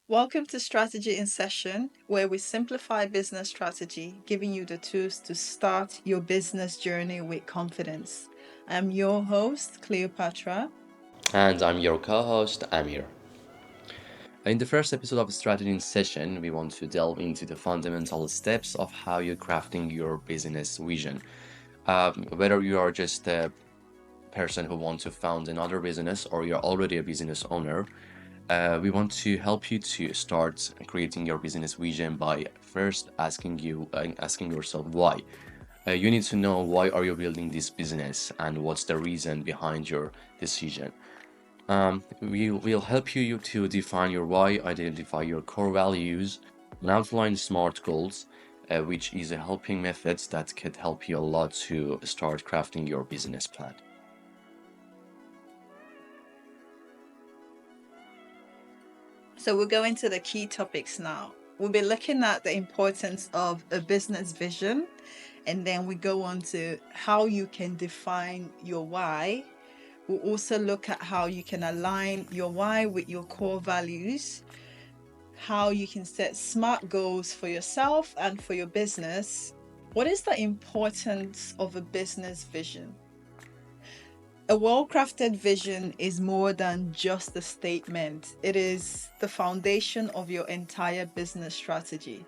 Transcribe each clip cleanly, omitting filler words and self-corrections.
Welcome to Strategy in Session, where we simplify business strategy, giving you the tools to start your business journey with confidence. I'm your host, Cleopatra. And I'm your co host, Amir. In the first episode of Strategy in Session, we want to delve into the fundamental steps of how you're crafting your business vision. Whether you are just a person who wants to found another business or you're already a business owner, we want to help you to start creating your business vision by first asking yourself why. You need to know why are you building this business and what's the reason behind your decision. We will help you to define your why, identify your core values, and outline SMART goals, which is a helping method that can help you a lot to start crafting your business plan. So we'll go into the key topics now. We'll be looking at the importance of a business vision, and then we go on to how you can define your why. We'll also look at how you can align your why with your core values, how you can set smart goals for yourself and for your business. What is the importance of a business vision? A well crafted vision is more than just a statement, it is the foundation of your entire business strategy.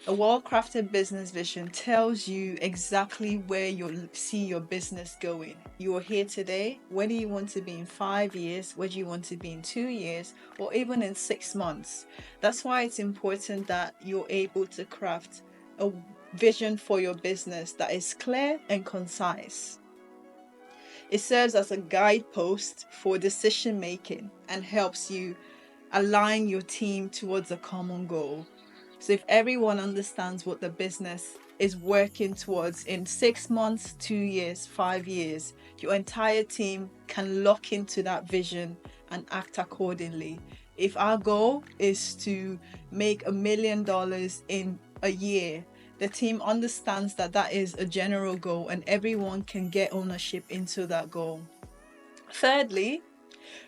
A well crafted business vision tells you exactly where you see your business going. You are here today. Where do you want to be in 5 years? Where do you want to be in 2 years? Or even in 6 months? That's why it's important that you're able to craft a vision for your business that is clear and concise. It serves as a guidepost for decision making and helps you align your team towards a common goal. So if everyone understands what the business is working towards in 6 months, 2 years, 5 years, your entire team can lock into that vision and act accordingly. If our goal is to make $1 million in a year, the team understands that that is a general goal and everyone can get ownership into that goal. Thirdly,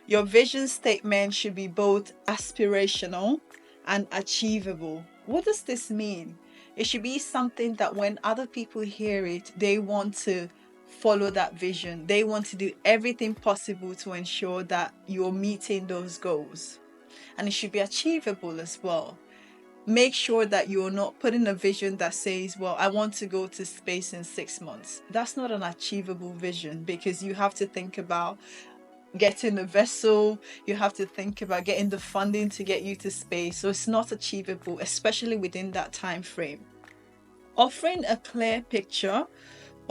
your vision statement should be both aspirational and achievable. What does this mean? It should be something that when other people hear it, they want to follow that vision. They want to do everything possible to ensure that you're meeting those goals. And it should be achievable as well. Make sure that you're not putting a vision that says, well, I want to go to space in 6 months. That's not an achievable vision because you have to think about getting a vessel, you have to think about getting the funding to get you to space. So it's not achievable, especially within that time frame. Offering a clear picture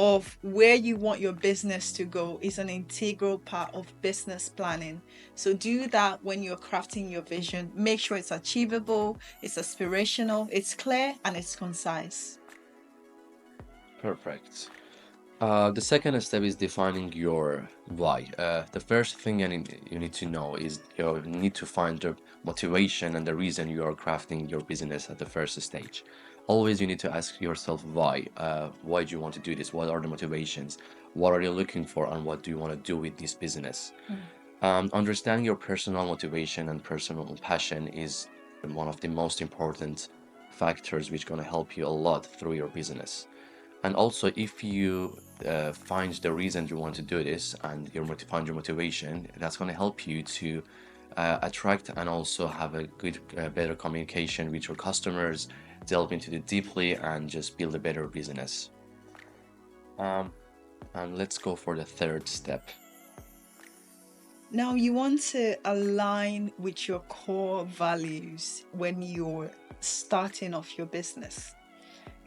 of where you want your business to go is an integral part of business planning. So do that when you're crafting your vision. Make sure it's achievable, it's aspirational, it's clear, and it's concise. Perfect. The second step is defining your why. The first thing you need to know is you need to find the motivation and the reason you are crafting your business at the first stage. Always you need to ask yourself why. Why do you want to do this? What are the motivations? What are you looking for and what do you want to do with this business? Understanding your personal motivation and personal passion is one of the most important factors which going to help you a lot through your business. And also, if you find the reason you want to do this and find your motivation, that's going to help you to attract and also have a good, better communication with your customers, delve into it deeply, and just build a better business. Um, and let's go for the third step. Now, you want to align with your core values when you're starting off your business.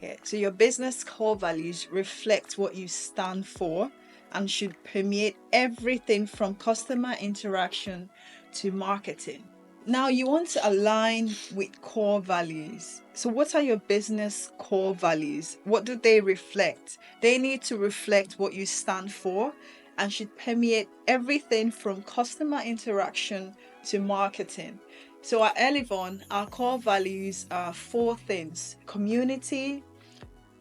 Yeah, so your business core values reflect what you stand for and should permeate everything from customer interaction to marketing. Now, you want to align with core values. So, what are your business core values? What do they reflect? They need to reflect what you stand for and should permeate everything from customer interaction to marketing. So, at Elevon, our core values are four things: community,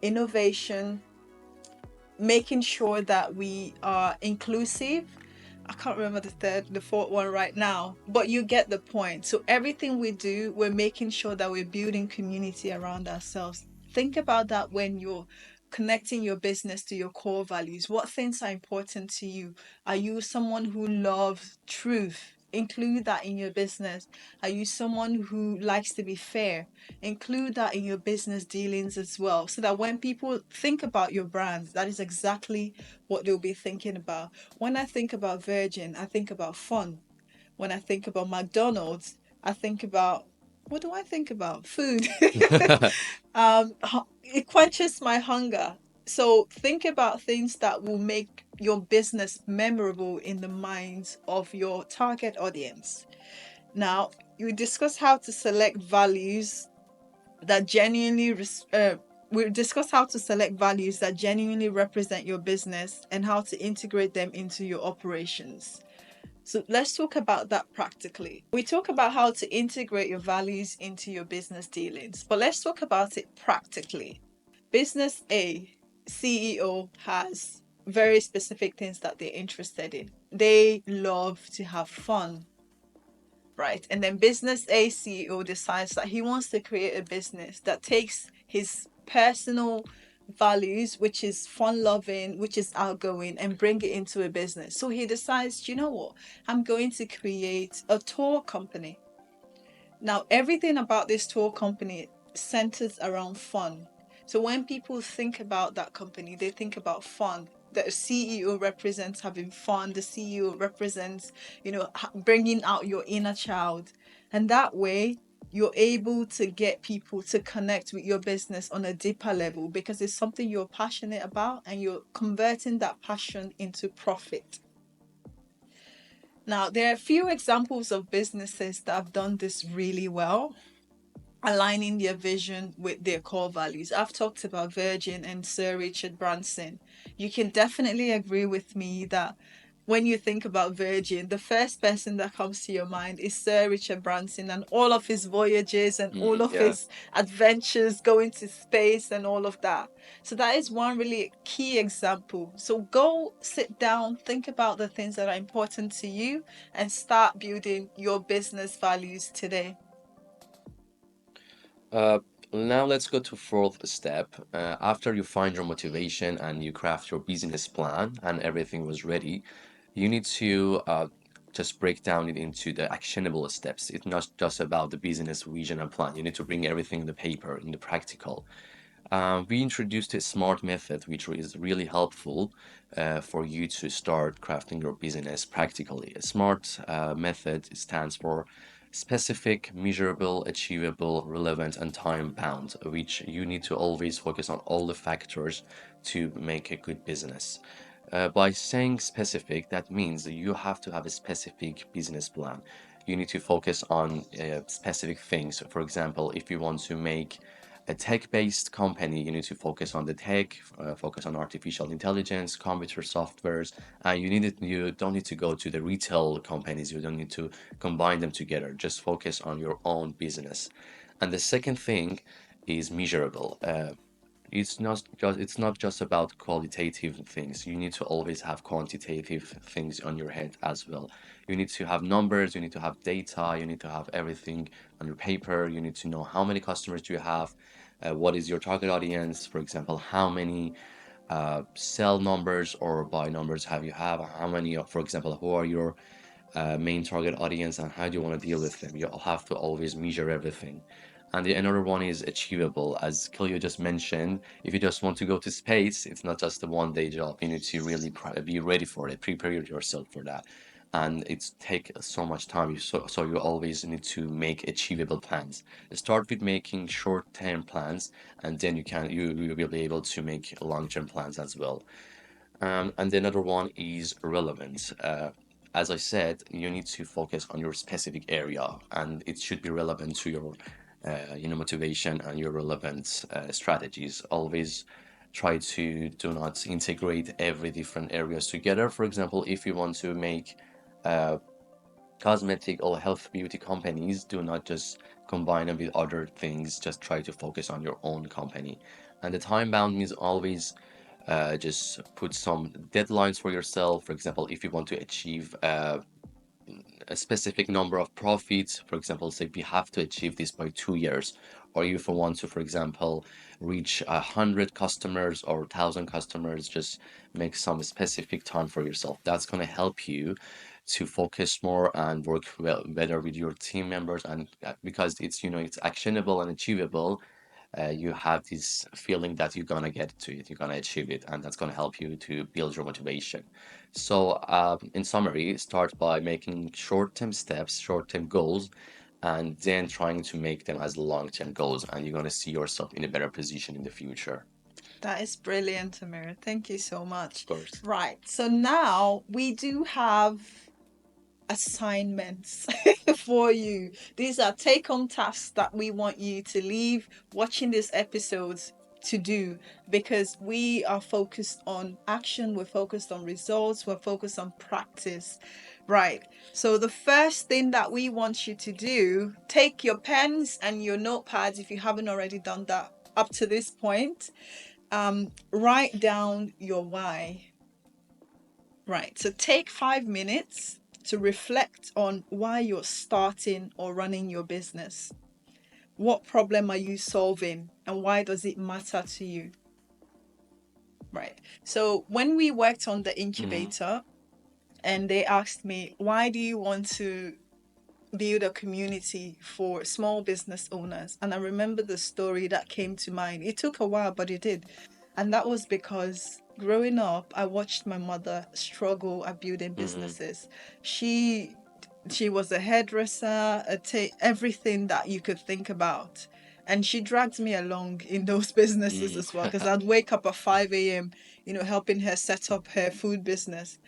innovation, making sure that we are inclusive, I can't remember the fourth one right now, but you get the point. So everything we do, we're making sure that we're building community around ourselves. Think about that when you're connecting your business to your core values. What things are important to you? Are you someone who loves truth? Include that in your business. Are you someone who likes to be fair? Include that in your business dealings as well, so that when people think about your brand, that is exactly what they'll be thinking about. When I think about Virgin, I think about fun. When I think about McDonald's, I think about, what do I think about? Food. It quenches my hunger. So think about things that will make your business memorable in the minds of your target audience. Now, you discuss how to select values that genuinely we discuss how to select values that genuinely represent your business and how to integrate them into your operations. So let's talk about that practically. We talk about how to integrate your values into your business dealings, but let's talk about it practically. Business A, CEO has very specific things that they're interested in. They love to have fun, right? And then business A CEO decides that he wants to create a business that takes his personal values, which is fun loving, which is outgoing, and bring it into a business. So he decides, you know what? I'm going to create a tour company. Now, everything about this tour company centers around fun. So when people think about that company, they think about fun. The CEO represents having fun. The CEO represents, bringing out your inner child. And that way, you're able to get people to connect with your business on a deeper level because it's something you're passionate about and you're converting that passion into profit. Now, there are a few examples of businesses that have done this really well, aligning their vision with their core values. I've talked about Virgin and Sir Richard Branson. You can definitely agree with me that when you think about Virgin, the first person that comes to your mind is Sir Richard Branson and all of his voyages and all of Yeah. his adventures going to space and all of that. So that is one really key example. So go sit down, think about the things that are important to you, and start building your business values today. Uh, Now let's go to fourth step. After you find your motivation and you craft your business plan and everything was ready, you need to just break down it into the actionable steps. It's not just about the business vision and plan. You need to bring everything in the paper, in the practical. We introduced a SMART method, which is really helpful for you to start crafting your business practically. A SMART method stands for specific, measurable, achievable, relevant, and time bound, which you need to always focus on all the factors to make a good business. By saying specific, that means that you have to have a specific business plan. You need to focus on specific things. For example, if you want to make a tech-based company, you need to focus on the tech, focus on artificial intelligence, computer softwares. You don't need to go to the retail companies. You don't need to combine them together. Just focus on your own business. And the second thing is measurable. It's not just about qualitative things. You need to always have quantitative things on your head as well. You need to have numbers, you need to have data, you need to have everything on your paper. You need to know how many customers do you have, what is your target audience, for example, how many cell numbers or buy numbers have you have, how many, for example, who are your main target audience and how do you want to deal with them. You'll have to always measure everything. And the another one is achievable. As Kilio just mentioned, if you just want to go to space, it's not just a one-day job. You need to really be ready for it, prepare yourself for that. And it's take so much time. So you always need to make achievable plans. Start with making short-term plans, and then you will be able to make long-term plans as well. And the another one is relevance. As I said, you need to focus on your specific area, and it should be relevant to your, motivation and your relevant strategies. Always try to do not integrate every different areas together. For example, if you want to make uh, cosmetic or health beauty companies, do not just combine them with other things. Just try to focus on your own company. And the time bound is always Just put some deadlines for yourself. For example, if you want to achieve a specific number of profits, for example, say we have to achieve this by 2 years, or if you want to, for example, reach 100 customers or 1,000 customers, just make some specific time for yourself. That's going to help you to focus more and work well better with your team members. And because it's, it's actionable and achievable, you have this feeling that you're gonna get to it, you're gonna achieve it, and that's gonna help you to build your motivation. So, in summary, start by making short-term steps, short-term goals, and then trying to make them as long-term goals, and you're gonna see yourself in a better position in the future. That is brilliant, Amira. Thank you so much. Of course. Right. So now we do have assignments for you. These are take home tasks that we want you to leave watching these episodes to do, because we are focused on action, we're focused on results, we're focused on practice. Right. So the first thing that we want you to do, take your pens and your notepads if you haven't already done that up to this point. Write down your why. Right. So take 5 minutes to reflect on why you're starting or running your business. What problem are you solving and why does it matter to you? Right. So when we worked on the Hmm. incubator and they asked me, why do you want to build a community for small business owners? And I remember the story that came to mind. It took a while, but it did. And that was because growing up, I watched my mother struggle at building Hmm. businesses. She she was a hairdresser, everything that you could think about. And she dragged me along in those businesses Mm. as well, because I'd wake up at 5 a.m., helping her set up her food business.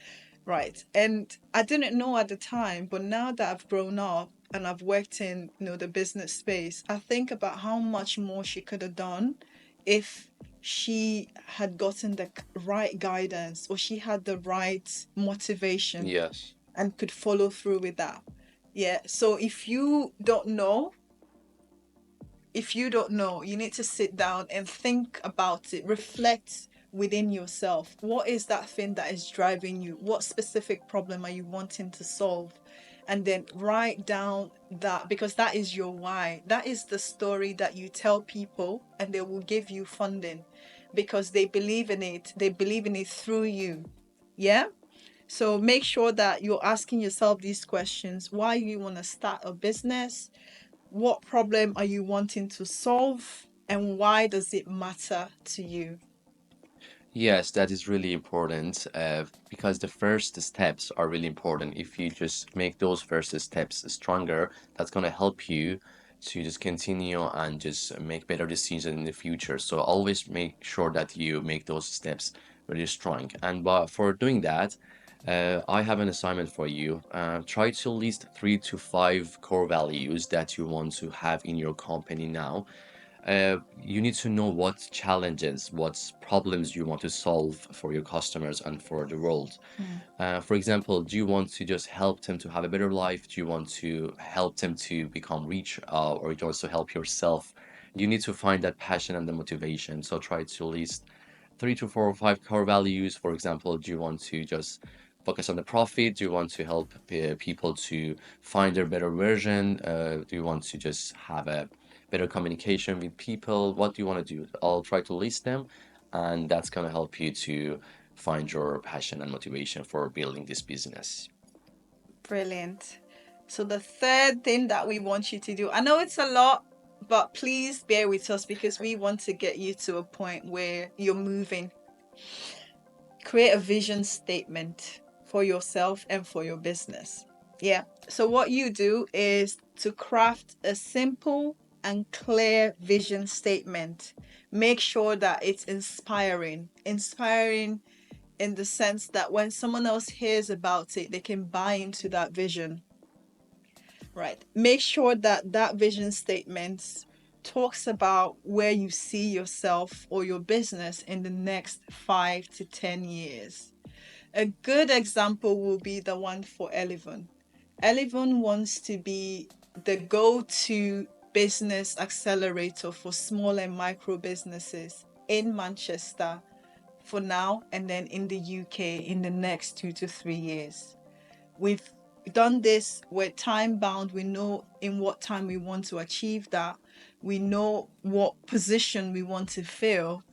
Right. And I didn't know at the time, but now that I've grown up and I've worked in, the business space, I think about how much more she could have done if she had gotten the right guidance or she had the right motivation Yes. and could follow through with that. Yeah. So if you don't know, you need to sit down and think about it, reflect within yourself. What is that thing that is driving you? What specific problem are you wanting to solve? And then write down that, because that is your why. That is the story that you tell people, and they will give you funding because they believe in it. They believe in it through you. Yeah. So make sure that you're asking yourself these questions. Why you want to start a business? What problem are you wanting to solve? And why does it matter to you? Yes, that is really important because the first steps are really important. If you just make those first steps stronger, that's going to help you to just continue and just make better decisions in the future. So always make sure that you make those steps really strong. And for doing that, I have an assignment for you. Try to list 3 to 5 core values that you want to have in your company now. You need to know what challenges, what problems you want to solve for your customers and for the world. Mm. For example, do you want to just help them to have a better life? Do you want to help them to become rich, or you also help yourself? You need to find that passion and the motivation. So try to list 3 to 4 or 5 core values. For example, do you want to just focus on the profit? Do you want to help people to find their better version? Do you want to just have a better communication with people? What do you want to do? I'll try to list them, and that's going to help you to find your passion and motivation for building this business. Brilliant. So the third thing that we want you to do, I know it's a lot, but please bear with us because we want to get you to a point where you're moving. Create a vision statement for yourself and for your business. Yeah. So what you do is to craft a simple and clear vision statement. Make sure that it's inspiring. Inspiring in the sense that when someone else hears about it, they can buy into that vision. Right. Make sure that that vision statement talks about where you see yourself or your business in the next 5 to 10 years. A good example will be the one for Elevon. Elevon wants to be the go-to business accelerator for small and micro businesses in Manchester for now, and then in the UK in the next 2 to 3 years. We've done this, we're time bound, we know in what time we want to achieve that, we know what position we want to fill,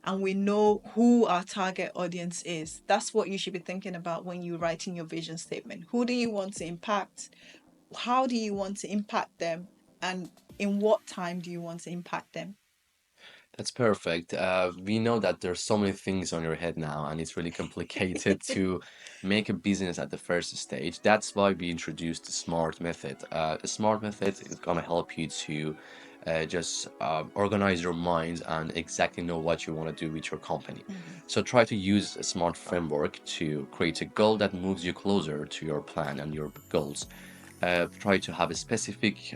and we know who our target audience is. That's what you should be thinking about when you're writing your vision statement. Who do you want to impact? How do you want to impact them? And in what time do you want to impact them? That's perfect. We know that there's so many things on your head now, and it's really complicated to make a business at the first stage. That's why we introduced the SMART method. The SMART method is gonna help you to just organize your mind and exactly know what you want to do with your company. Mhm. So try to use a SMART framework to create a goal that moves you closer to your plan and your goals. Try to have a specific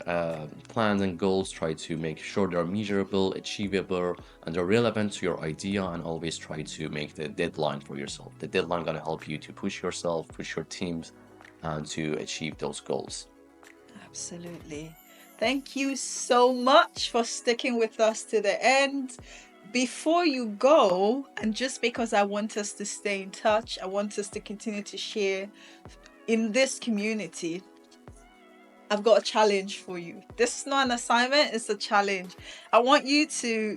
plans and goals. Try to make sure they're measurable, achievable, and they're relevant to your idea. And always try to make the deadline for yourself. The deadline gonna help you to push yourself, push your teams, and to achieve those goals. Absolutely. Thank you so much for sticking with us to the end. Before you go, and just because I want us to stay in touch, I want us to continue to share in this community, I've got a challenge for you. This is not an assignment, it's a challenge. I want you to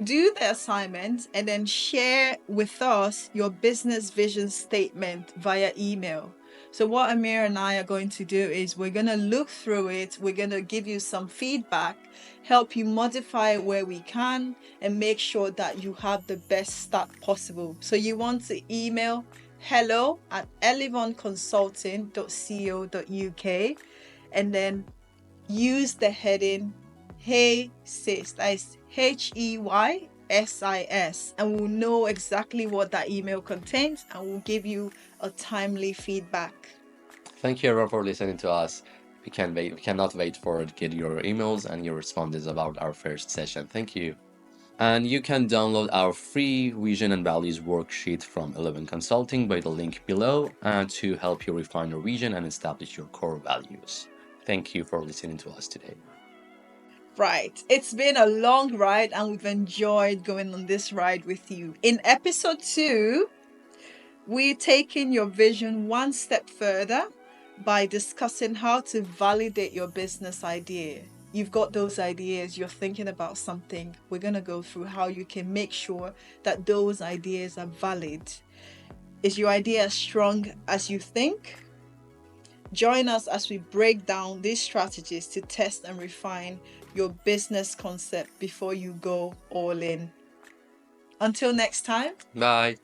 do the assignment and then share with us your business vision statement via email. So, what Amir and I are going to do is we're going to look through it, we're going to give you some feedback, help you modify it where we can, and make sure that you have the best start possible. So, you want to email hello@elevonconsulting.co.uk and then use the heading Hey Sis. That is HEYSIS. And we'll know exactly what that email contains and we'll give you a timely feedback. Thank you everyone for listening to us. We can wait. We cannot wait for to get your emails and your responses about our first session. Thank you. And you can download our free vision and values worksheet from Elevon Consulting by the link below and to help you refine your vision and establish your core values. Thank you for listening to us today. Right. It's been a long ride and we've enjoyed going on this ride with you. In episode 2, we're taking your vision one step further by discussing how to validate your business idea. You've got those ideas, you're thinking about something. We're going to go through how you can make sure that those ideas are valid. Is your idea as strong as you think? Join us as we break down these strategies to test and refine your business concept before you go all in. Until next time. Bye.